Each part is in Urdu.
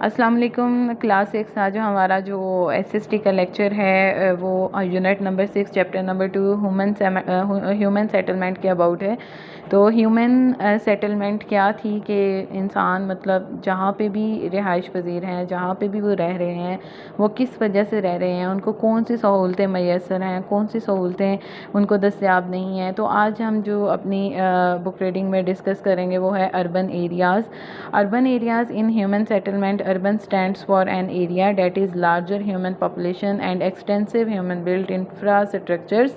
السلام علیکم. کلاس 6 آج ہمارا جو ایس ایس ٹی کا لیکچر ہے وہ unit number 6 chapter number 2 human settlement کے اباؤٹ ہے. تو ہیومن سیٹلمنٹ کیا تھی کہ انسان مطلب جہاں پہ بھی رہائش پذیر ہیں، جہاں پہ بھی وہ رہ رہے ہیں، وہ کس وجہ سے رہ رہے ہیں، ان کو کون سی سہولتیں میسر ہیں، کون سی سہولتیں ان کو دستیاب نہیں ہیں. تو آج ہم جو اپنی بک ریڈنگ میں ڈسکس کریں گے وہ ہے urban areas. Urban areas in human settlement. Urban stands for an area that is larger human population and extensive human built infrastructures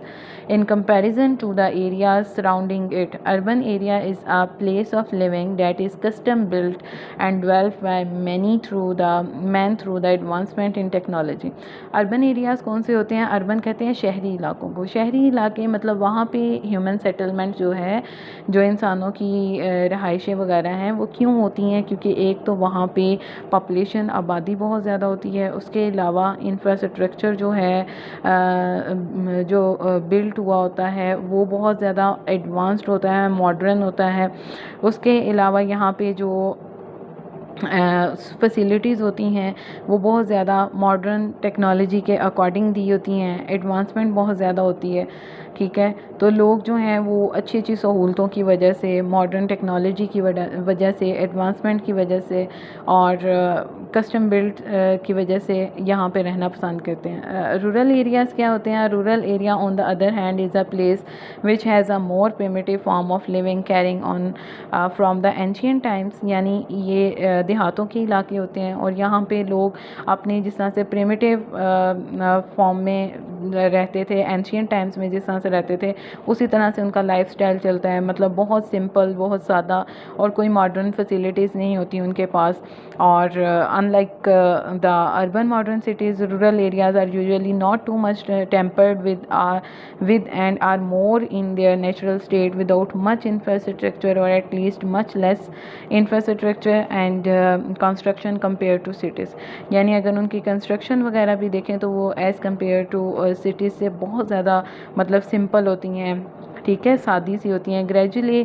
in comparison to the areas surrounding it. Urban area is a place of living that is custom built and developed by men through the advancement in technology. Urban areas کون سے ہوتے ہیں؟ اربن کہتے ہیں شہری علاقوں کو. شہری علاقے مطلب وہاں پہ ہیومن سیٹلمنٹ جو ہے، جو انسانوں کی رہائشیں وغیرہ ہیں وہ کیوں ہوتی ہیں؟ کیونکہ ایک تو وہاں پہ پاپولیشن آبادی بہت زیادہ ہوتی ہے، اس کے علاوہ انفراسٹرکچر جو ہے جو بلٹ ہوا ہوتا ہے وہ بہت زیادہ ایڈوانسڈ ہوتا ہے، ماڈرن ہوتا ہے. اس کے علاوہ یہاں پہ جو فیسیلیٹیز ہوتی ہیں وہ بہت زیادہ ماڈرن ٹیکنالوجی کے اکارڈنگ دی ہوتی ہیں، ایڈوانسمنٹ بہت زیادہ ہوتی ہے. ٹھیک ہے، تو لوگ جو ہیں وہ اچھی اچھی سہولتوں کی وجہ سے، ماڈرن ٹیکنالوجی کی وجہ سے، ایڈوانسمنٹ کی وجہ سے اور کسٹم بلٹ کی وجہ سے یہاں پہ رہنا پسند کرتے ہیں. رورل ایریاز کیا ہوتے ہیں؟ Rural area on the other hand is a place which has a more primitive form of living carrying on from the ancient times. یعنی یہ دیہاتوں کے علاقے ہوتے ہیں اور یہاں پہ لوگ اپنی جس طرح سے پریمیٹیو فارم میں رہتے تھے، اینشینٹ ٹائمز میں جس طرح سے رہتے تھے اسی طرح سے ان کا لائف سٹائل چلتا ہے. مطلب بہت سمپل، بہت سادہ، اور کوئی ماڈرن فیسیلیٹیز نہیں ہوتی ان کے پاس. اور unlike the urban modern cities, rural areas are usually not too much tampered with and are more in their natural state without much infrastructure or at least much less infrastructure and construction compared to cities. یعنی اگر ان کی کنسٹرکشن وغیرہ بھی دیکھیں تو وہ ایز کمپیئر ٹو سٹیز سے بہت زیادہ مطلب سمپل ہوتی ہیں. ٹھیک ہے، سادی سی ہوتی ہیں. گریجولی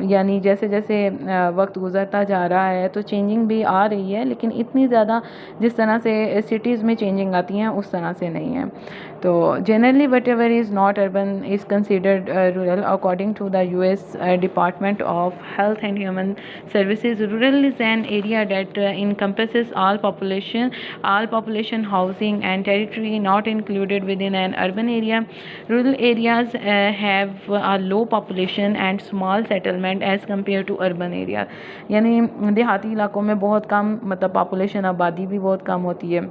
یعنی جیسے جیسے وقت گزرتا جا رہا ہے تو چینجنگ بھی آ رہی ہے، لیکن اتنی زیادہ جس طرح سے سٹیز میں چینجنگ آتی ہیں اس طرح سے نہیں ہے. تو generally whatever is not urban is considered rural according to the US department of health and human services. Rural is an area that encompasses all population, housing and territory not included within an urban area. Rural areas have a low population and small settlement as compared to urban areas. یعنی دیہاتی علاقوں میں بہت کم مطلب پاپولیشن، آبادی بھی بہت کم ہوتی ہے.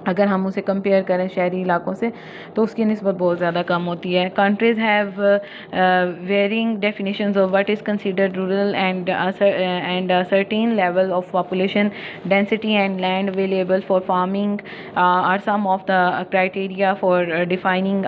اگر ہم اسے کمپیئر کریں شہری علاقوں سے تو اس کی نسبت بہت زیادہ کم ہوتی ہے. Countries have varying definitions of what is considered rural and certain level of population density and land available for farming are some of the criteria for defining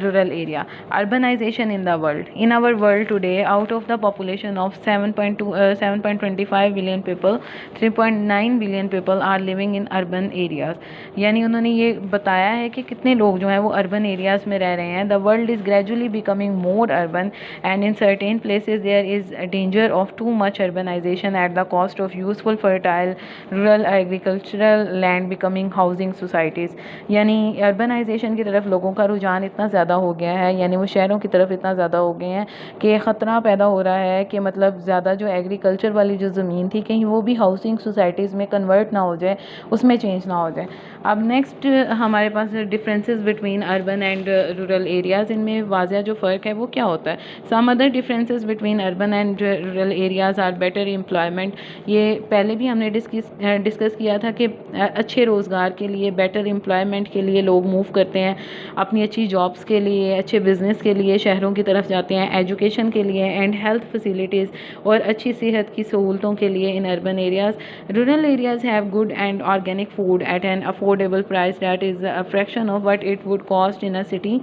rural area. Urbanization in the world. In our world today, out of the population of 7.25 billion people, 3.9 billion people are living in urban areas. یعنی انہوں نے یہ بتایا ہے کہ کتنے لوگ جو ہیں وہ اربن ایریاز میں رہ رہے ہیں. The world is gradually becoming more urban and in certain places there is a danger of too much urbanization at the cost of useful fertile rural agricultural land becoming housing societies. یعنی اربنائزیشن کی طرف لوگوں کا رجحان اتنا زیادہ ہو گیا ہے، یعنی وہ شہروں کی طرف اتنا زیادہ ہو گئے ہیں کہ خطرہ پیدا ہو رہا ہے کہ مطلب زیادہ جو ایگریکلچر والی جو زمین تھی کہیں وہ بھی ہاؤسنگ سوسائٹیز میں کنورٹ نہ ہو جائے، اس میں چینج نہ ہو جائے. اب نیکسٹ ہمارے پاس differences between urban and rural areas. ان میں واضح جو فرق ہے وہ کیا ہوتا ہے؟ Some other differences between urban and rural areas are better employment. یہ پہلے بھی ہم نے ڈسکس کیا تھا کہ اچھے روزگار کے لیے، بیٹر امپلائمنٹ کے لیے لوگ موو کرتے ہیں، اپنی اچھی جابس کے لیے، اچھے بزنس کے لیے شہروں کی طرف جاتے ہیں، ایجوکیشن کے لیے اینڈ ہیلتھ فیسیلیٹیز اور اچھی صحت کی سہولتوں کے لیے in urban areas. Rural areas have good and organic food at an affordable price that is a fraction of what it would cost in a city.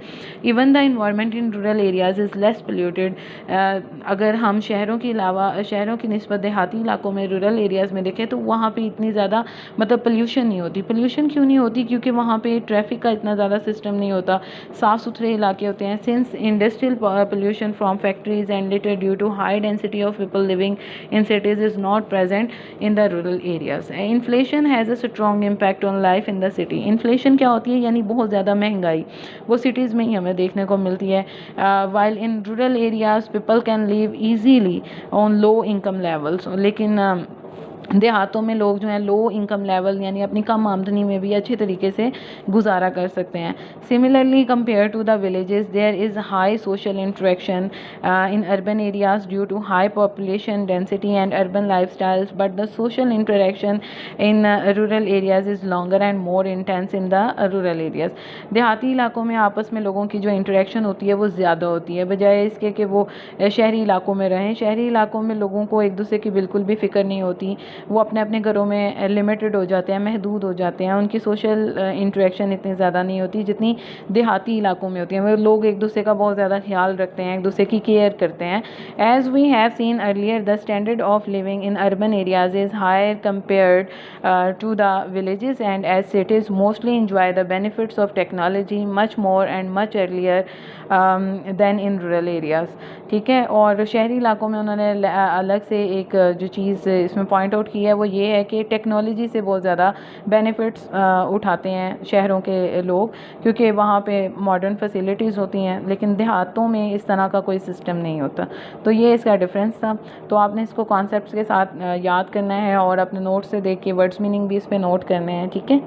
Even the environment in rural areas is less polluted. اگر ہم شہروں کے علاوہ شہروں کی نسبت دیہاتی علاقوں میں رورل ایریاز میں دیکھیں تو وہاں پہ اتنی زیادہ مطلب پلیوشن نہیں ہوتی. پلیوشن کیوں نہیں ہوتی؟ کیونکہ وہاں پہ ٹریفک کا اتنا زیادہ سسٹم نہیں ہوتا, صاف ستھرے علاقے ہوتے ہیں. Since industrial pollution from factories and litter due to high density of people living in cities is not present in the rural areas. Inflation has a strong impact on life in the city. Inflation کیا ہوتی ہے؟ یعنی بہت زیادہ مہنگائی وہ سٹیز میں ہی ہمیں دیکھنے کو ملتی ہے. while in rural areas people can live easily on low income levels, لیکن دیہاتوں میں لوگ جو ہیں لو انکم لیول یعنی اپنی کم آمدنی میں بھی اچھے طریقے سے گزارا کر سکتے ہیں. Similarly compare to the villages there is high social interaction in urban areas due to high population density and urban lifestyles, but the social interaction in rural areas is longer and more intense in the rural areas. دیہاتی علاقوں میں آپس میں لوگوں کی جو انٹریکشن ہوتی ہے وہ زیادہ ہوتی ہے بجائے اس کے کہ وہ شہری علاقوں میں رہیں. شہری علاقوں میں لوگوں کو ایک دوسرے کی بالکل بھی فکر نہیں ہوتی, وہ اپنے اپنے گھروں میں لمیٹڈ ہو جاتے ہیں, محدود ہو جاتے ہیں, ان کی سوشل انٹریکشن اتنی زیادہ نہیں ہوتی جتنی دیہاتی علاقوں میں ہوتی ہیں. وہ لوگ ایک دوسرے کا بہت زیادہ خیال رکھتے ہیں, ایک دوسرے کی کیئر کرتے ہیں. As we have seen earlier the standard of living in urban areas is higher compared to the villages and as cities mostly enjoy the benefits of technology much more and much earlier than in rural areas. ٹھیک ہے, اور شہری علاقوں میں انہوں نے الگ سے ایک جو چیز اس میں پوائنٹ آؤٹ کی ہے وہ یہ ہے کہ ٹیکنالوجی سے بہت زیادہ بینیفٹس اٹھاتے ہیں شہروں کے لوگ, کیونکہ وہاں پہ ماڈرن فیسیلیٹیز ہوتی ہیں, لیکن دیہاتوں میں اس طرح کا کوئی سسٹم نہیں ہوتا. تو یہ اس کا ڈفرینس تھا. تو آپ نے اس کو کانسیپٹس کے ساتھ یاد کرنا ہے اور اپنے نوٹ سے دیکھ کے ورڈس میننگ بھی اس پہ نوٹ کرنے ہیں. ٹھیک ہے.